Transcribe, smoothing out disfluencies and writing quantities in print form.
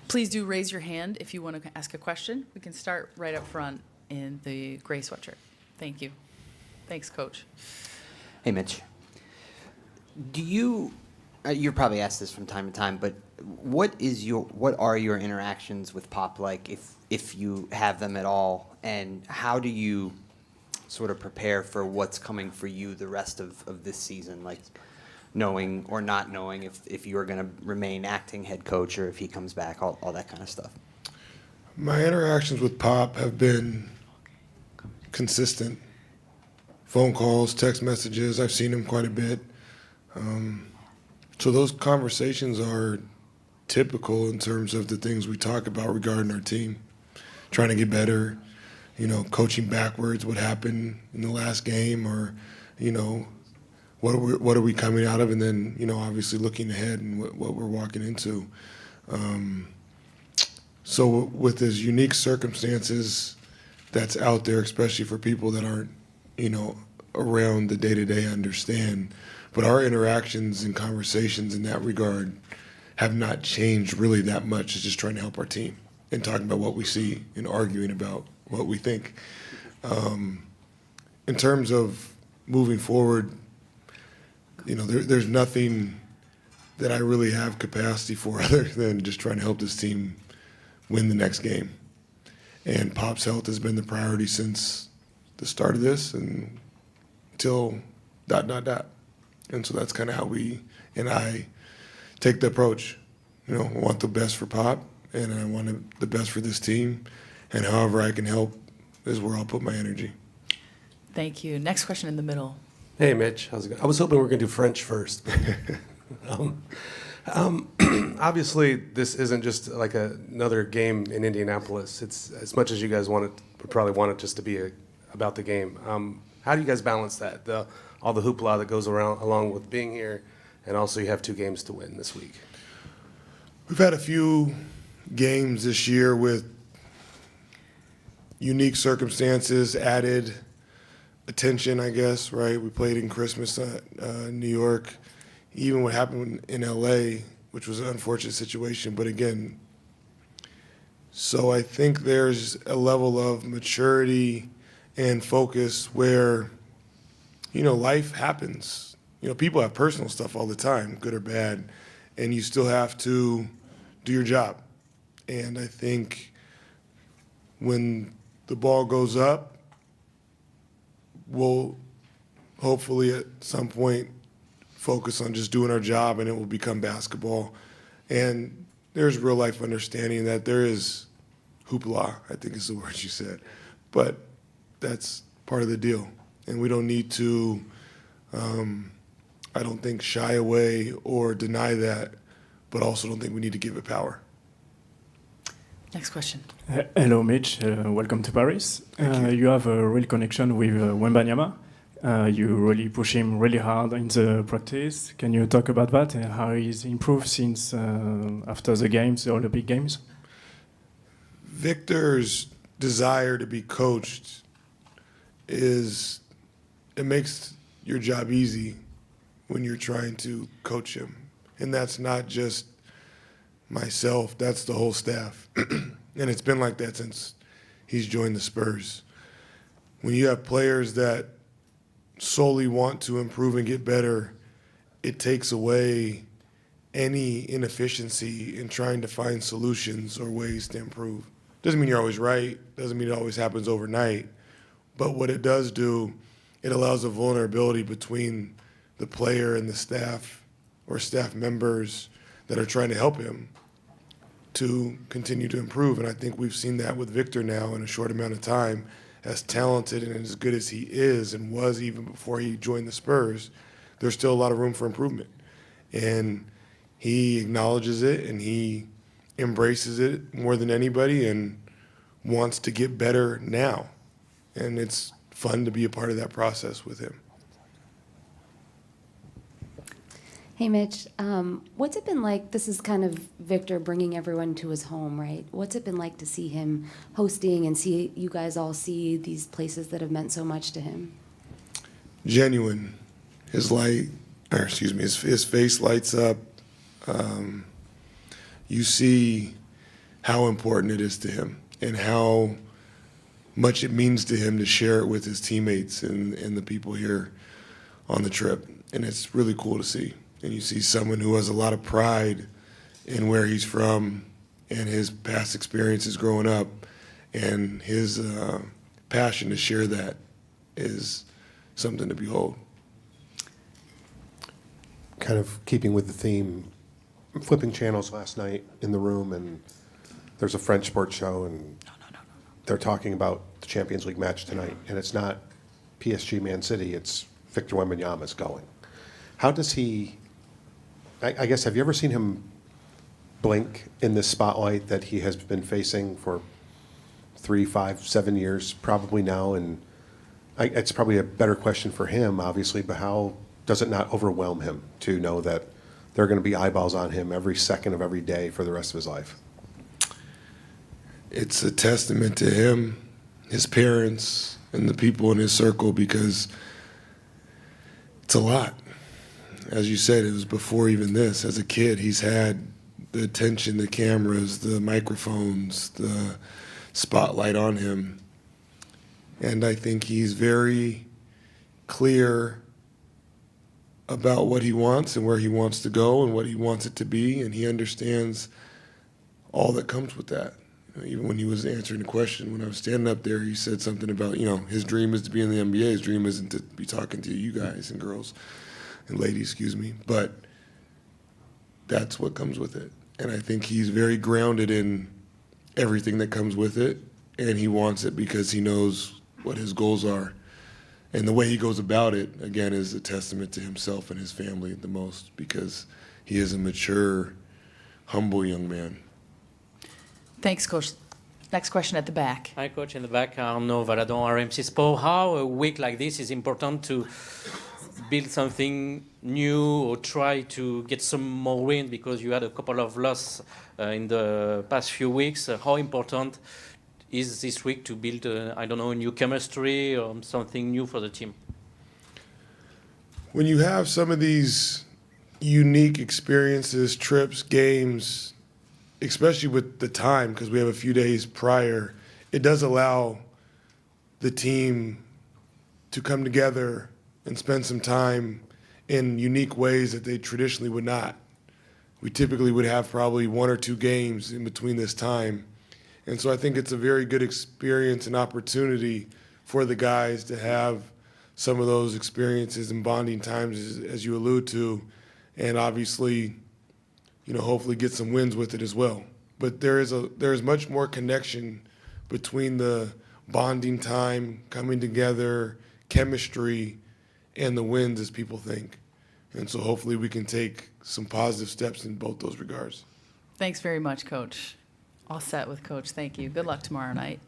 Please do raise your hand if you want to ask a question. We can start right up front in the gray sweatshirt. Thank you. Thanks, Coach. Hey, Mitch. Do you? You're probably asked this from time to time, but what are your interactions with Pop like, if you have them at all, and how do you sort of prepare for what's coming for you the rest of this season, like knowing or not knowing if you are going to remain acting head coach or if he comes back, all that kind of stuff? My interactions with Pop have been consistent. Phone calls, text messages. I've seen him quite a bit. So those conversations are typical in terms of the things we talk about regarding our team, trying to get better, coaching backwards, what happened in the last game, or, what are we coming out of, and then, obviously looking ahead and what we're walking into. So with his unique circumstances that's out there, especially for people that aren't, around the day-to-day understand. But our interactions and conversations in that regard have not changed really that much. It's just trying to help our team and talking about what we see and arguing about what we think. In terms of moving forward, there's nothing that I really have capacity for other than just trying to help this team win the next game. And Pop's health has been the priority since the start of this and till ... And so that's kind of how we and I take the approach. I want the best for Pop, and I want the best for this team, and however I can help is where I'll put my energy. Thank you. Next question in the middle. Hey, Mitch. How's it going? I was hoping we were going to do French first. Obviously, this isn't just like another game in Indianapolis. It's as much as you guys would probably want it just to be about the game. How do you guys balance that? All the hoopla that goes along with being here, and also you have 2 games to win this week. We've had a few games this year with unique circumstances, added attention, I guess, right? We played in Christmas in New York. Even what happened in LA, which was an unfortunate situation, but again, so I think there's a level of maturity and focus where, life happens. People have personal stuff all the time, good or bad, and you still have to do your job. And I think when the ball goes up, we'll hopefully at some point focus on just doing our job, and it will become basketball. And there's real life understanding that there is hoopla, I think is the word you said. But that's part of the deal. And we don't need to, I don't think, shy away or deny that, but also don't think we need to give it power. Next question. Hello, Mitch. Welcome to Paris. You have a real connection with Wembanyama. You really push him really hard in the practice. Can you talk about that and how he's improved since after the games, all the big games? Victor's desire to be coached it makes your job easy when you're trying to coach him. And that's not just myself, that's the whole staff. And it's been like that since he's joined the Spurs. When you have players that solely want to improve and get better, it takes away any inefficiency in trying to find solutions or ways to improve. Doesn't mean you're always right, doesn't mean it always happens overnight, but what it does do, it allows a vulnerability between the player and the staff or staff members that are trying to help him to continue to improve. And I think we've seen that with Victor now in a short amount of time. As talented and as good as he is and was even before he joined the Spurs, there's still a lot of room for improvement. And he acknowledges it and he embraces it more than anybody and wants to get better now. And it's fun to be a part of that process with him. Hey, Mitch. What's it been like? This is kind of Victor bringing everyone to his home, right? What's it been like to see him hosting and see you guys all see these places that have meant so much to him? Genuine. His face lights up. You see how important it is to him and how much it means to him to share it with his teammates and the people here on the trip. And it's really cool to see. And you see someone who has a lot of pride in where he's from and his past experiences growing up, and his passion to share that is something to behold. Kind of keeping with the theme, flipping channels last night in the room, and there's a French sports show, and they're talking about the Champions League match tonight, and it's not PSG Man City, it's Victor Wembanyama's going. How does he, I guess, have you ever seen him blink in this spotlight that he has been facing for 3, 5, 7 years, probably now? And it's probably a better question for him, obviously, but how does it not overwhelm him to know that there are going to be eyeballs on him every second of every day for the rest of his life? It's a testament to him, his parents, and the people in his circle, because it's a lot. As you said, it was before even this. As a kid, he's had the attention, the cameras, the microphones, the spotlight on him. And I think he's very clear about what he wants and where he wants to go and what he wants it to be, and he understands all that comes with that. Even when he was answering the question, when I was standing up there, he said something about, his dream is to be in the NBA. His dream isn't to be talking to you guys and girls and ladies, but that's what comes with it. And I think he's very grounded in everything that comes with it, and he wants it because he knows what his goals are. And the way he goes about it, again, is a testament to himself and his family the most, because he is a mature, humble young man. Thanks, Coach. Next question at the back. Hi, Coach. In the back, Arnaud Valadon, RMC Sport. How a week like this is important to build something new or try to get some more win, because you had a couple of losses in the past few weeks. How important is this week to build, a new chemistry or something new for the team? When you have some of these unique experiences, trips, games, especially with the time, because we have a few days prior, it does allow the team to come together and spend some time in unique ways that they traditionally would not. We typically would have probably 1 or 2 games in between this time. And so I think it's a very good experience and opportunity for the guys to have some of those experiences and bonding times, as you allude to, and obviously, hopefully get some wins with it as well. But there is much more connection between the bonding time, coming together, chemistry, and the wins as people think. And so hopefully we can take some positive steps in both those regards. Thanks very much, Coach. All set with Coach. Thank you. Good luck tomorrow night.